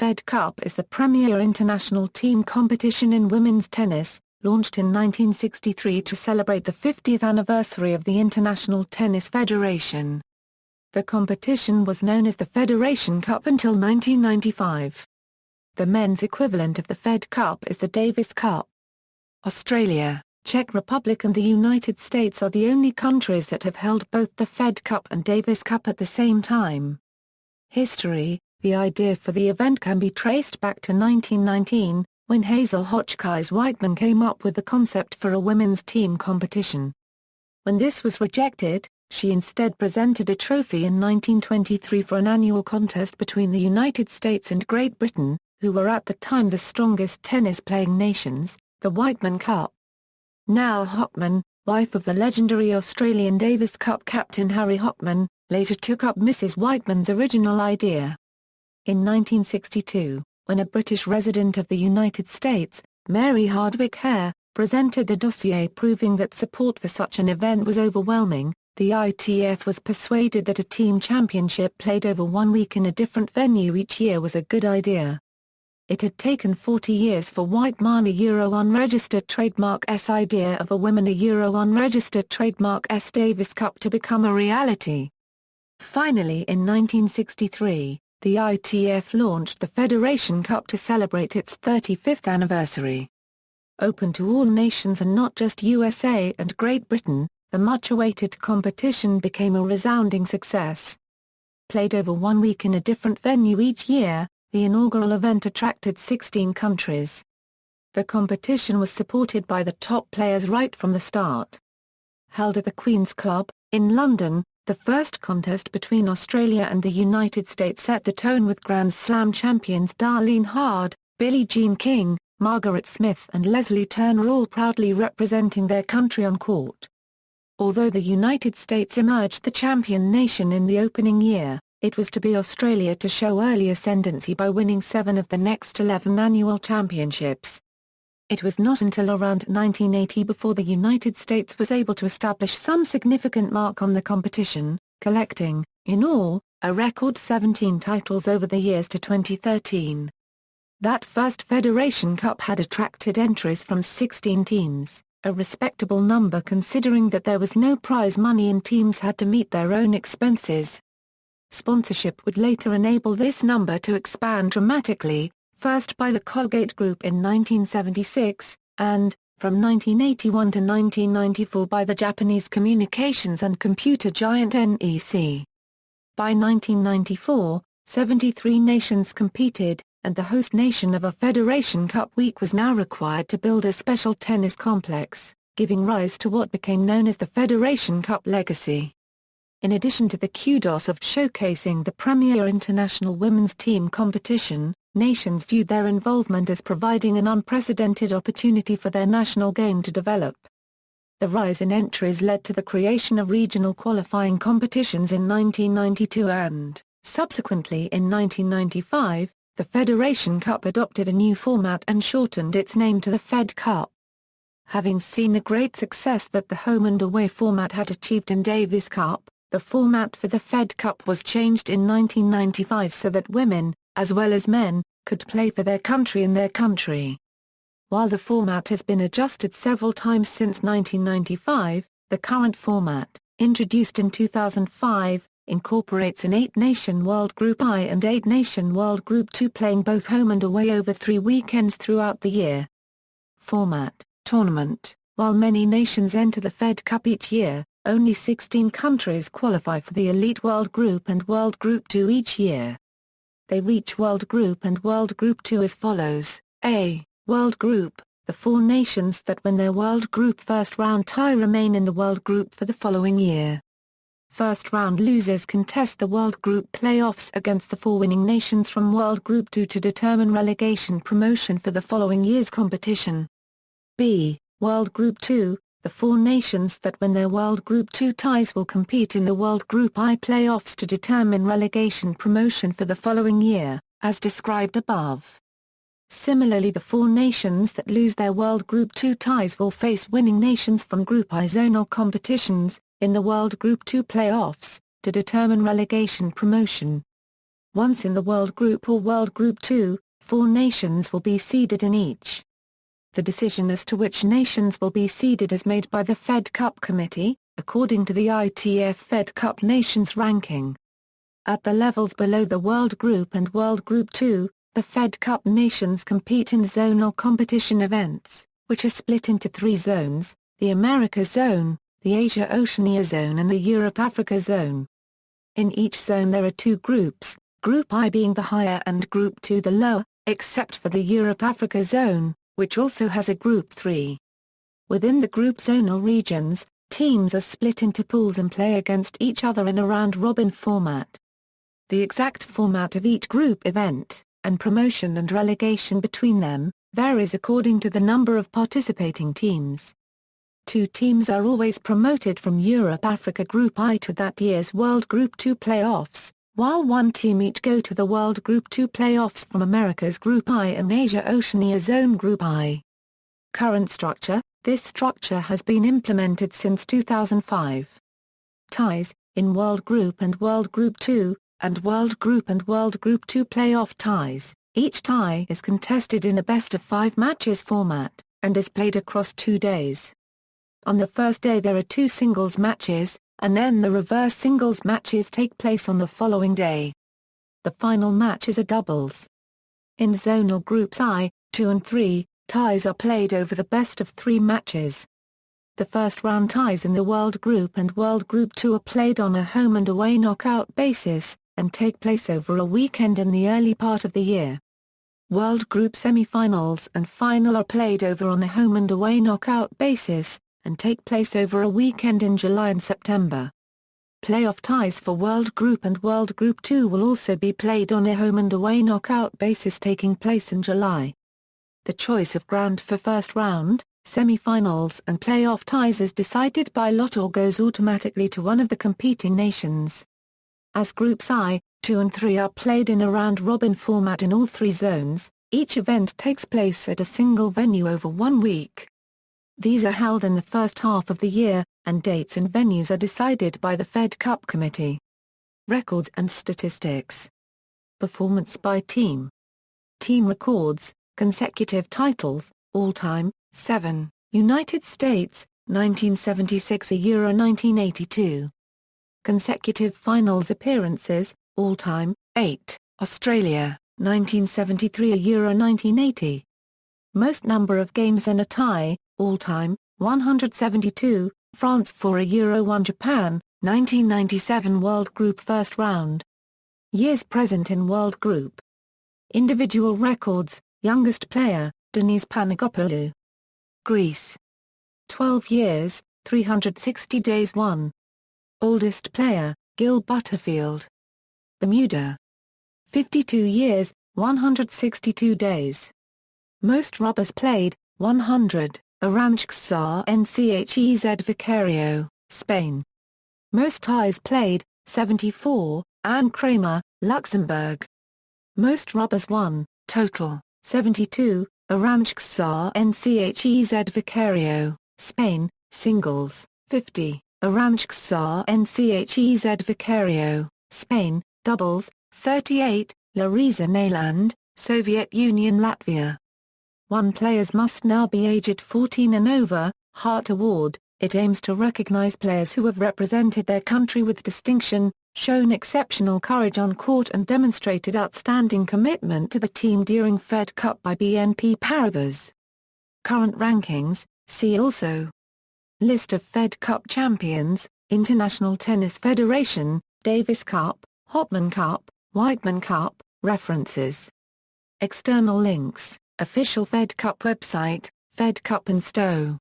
Fed Cup is the premier international team competition in women's tennis, launched in 1963 to celebrate the 50th anniversary of the International Tennis Federation. The competition was known as the Federation Cup until 1995. The men's equivalent of the Fed Cup is the Davis Cup. Australia, Czech Republic and the United States are the only countries that have held both the Fed Cup and Davis Cup at the same time. History: the idea for the event can be traced back to 1919, when Hazel Hotchkiss Whiteman came up with the concept for a women's team competition. When this was rejected, she instead presented a trophy in 1923 for an annual contest between the United States and Great Britain, who were at the time the strongest tennis-playing nations, the Whiteman Cup. Nell Hockman, wife of the legendary Australian Davis Cup captain Harry Hockman, later took up Mrs. Whiteman's original idea. In 1962, when a British resident of the United States, Mary Hardwick Hare, presented a dossier proving that support for such an event was overwhelming, the ITF was persuaded that a team championship played over 1 week in a different venue each year was a good idea. It had taken 40 years for Whiteman unregistered trademark S idea of a women unregistered trademark S Davis Cup to become a reality. Finally in 1963, the ITF launched the Federation Cup to celebrate its 35th anniversary. Open to all nations and not just USA and Great Britain, the much-awaited competition became a resounding success. Played over 1 week in a different venue each year, the inaugural event attracted 16 countries. The competition was supported by the top players right from the start. Held at the Queen's Club, in London, the first contest between Australia and the United States set the tone with Grand Slam champions Darlene Hard, Billie Jean King, Margaret Smith and Leslie Turner all proudly representing their country on court. Although the United States emerged the champion nation in the opening year, it was to be Australia to show early ascendancy by winning 7 of the next 11 annual championships. It was not until around 1980 before the United States was able to establish some significant mark on the competition, collecting, in all, a record 17 titles over the years to 2013. That first Federation Cup had attracted entries from 16 teams, a respectable number considering that there was no prize money and teams had to meet their own expenses. Sponsorship would later enable this number to expand dramatically, first by the Colgate Group in 1976, and, from 1981 to 1994 by the Japanese communications and computer giant NEC. By 1994, 73 nations competed, and the host nation of a Federation Cup week was now required to build a special tennis complex, giving rise to what became known as the Federation Cup legacy. In addition to the kudos of showcasing the premier international women's team competition, nations viewed their involvement as providing an unprecedented opportunity for their national game to develop. The rise in entries led to the creation of regional qualifying competitions in 1992 and, subsequently in 1995, the Federation Cup adopted a new format and shortened its name to the Fed Cup. Having seen the great success that the home and away format had achieved in Davis Cup, the format for the Fed Cup was changed in 1995 so that women, as well as men, could play for their country in their country. While the format has been adjusted several times since 1995, the current format, introduced in 2005, incorporates an 8-nation World Group I and 8-nation World Group II playing both home and away over 3 weekends throughout the year. Format, tournament: while many nations enter the Fed Cup each year, only 16 countries qualify for the Elite World Group and World Group II each year. They reach World Group and World Group II as follows: A. World Group, the 4 nations that win their World Group first round tie remain in the World Group for the following year. First round losers contest the World Group playoffs against the 4 winning nations from World Group II to determine relegation promotion for the following year's competition. B. World Group II, the 4 nations that win their World Group II ties will compete in the World Group I playoffs to determine relegation promotion for the following year, as described above. Similarly, the 4 nations that lose their World Group II ties will face winning nations from Group I zonal competitions, in the World Group II playoffs, to determine relegation promotion. Once in the World Group or World Group 2, 4 nations will be seeded in each. The decision as to which nations will be seeded is made by the Fed Cup Committee, according to the ITF Fed Cup Nations ranking. At the levels below the World Group and World Group 2, the Fed Cup nations compete in zonal competition events, which are split into 3 zones: the America Zone, the Asia-Oceania Zone and the Europe-Africa Zone. In each zone there are 2 groups, Group I being the higher and Group 2 the lower, except for the Europe-Africa Zone, which also has a Group 3. Within the group zonal regions, teams are split into pools and play against each other in a round-robin format. The exact format of each group event, and promotion and relegation between them, varies according to the number of participating teams. 2 teams are always promoted from Europe-Africa Group I to that year's World Group 2 playoffs, while 1 team each go to the World Group 2 playoffs from America's Group I and Asia-Oceania Zone Group I. Current structure: this structure has been implemented since 2005. Ties: in World Group and World Group 2, and World Group and World Group 2 playoff ties, each tie is contested in a best-of-5 matches format, and is played across 2 days. On the first day there are 2 singles matches, and then the reverse singles matches take place on the following day. The final match is a doubles. In zonal groups I, II and III, ties are played over the best-of-3 matches. The first-round ties in the World Group and World Group 2 are played on a home-and-away knockout basis, and take place over a weekend in the early part of the year. World Group semi-finals and final are played over on a home-and-away knockout basis, and take place over a weekend in July and September. Playoff ties for World Group and World Group 2 will also be played on a home-and-away knockout basis taking place in July. The choice of ground for first round, semi-finals and playoff ties is decided by lot or goes automatically to one of the competing nations. As Groups I, II and III are played in a round-robin format in all 3 zones, each event takes place at a single venue over 1 week. These are held in the first half of the year, and dates and venues are decided by the Fed Cup Committee. Records and statistics. Performance by team. Team records, consecutive titles, all-time, 7, United States, 1976 Euro 1982. Consecutive finals appearances, all-time, 8, Australia, 1973 Euro 1980. Most number of games in a tie, all-time, 172, France 4 Euro 1 Japan, 1997 World Group First Round. Years present in World Group. Individual records, youngest player, Denise Panagopoulou. Greece. 12 years, 360 days 1. Oldest player, Gil Butterfield. Bermuda. 52 years, 162 days. Most rubbers played, 100, Aranjuez Nchez Vicario, Spain. Most ties played, 74, Anne Kramer, Luxembourg. Most rubbers won, total, 72, Aranjuez Nchez Vicario, Spain, singles, 50, Aranjuez Nchez Vicario, Spain, doubles, 38, Larisa Neiland, Soviet Union Latvia. 1 players must now be aged 14 and over. Hart Award, it aims to recognize players who have represented their country with distinction, shown exceptional courage on court and demonstrated outstanding commitment to the team during Fed Cup by BNP Paribas. Current rankings, see also. List of Fed Cup champions, International Tennis Federation, Davis Cup, Hopman Cup, Whiteman Cup, references. External links. Official Fed Cup website, Fed Cup and Stowe.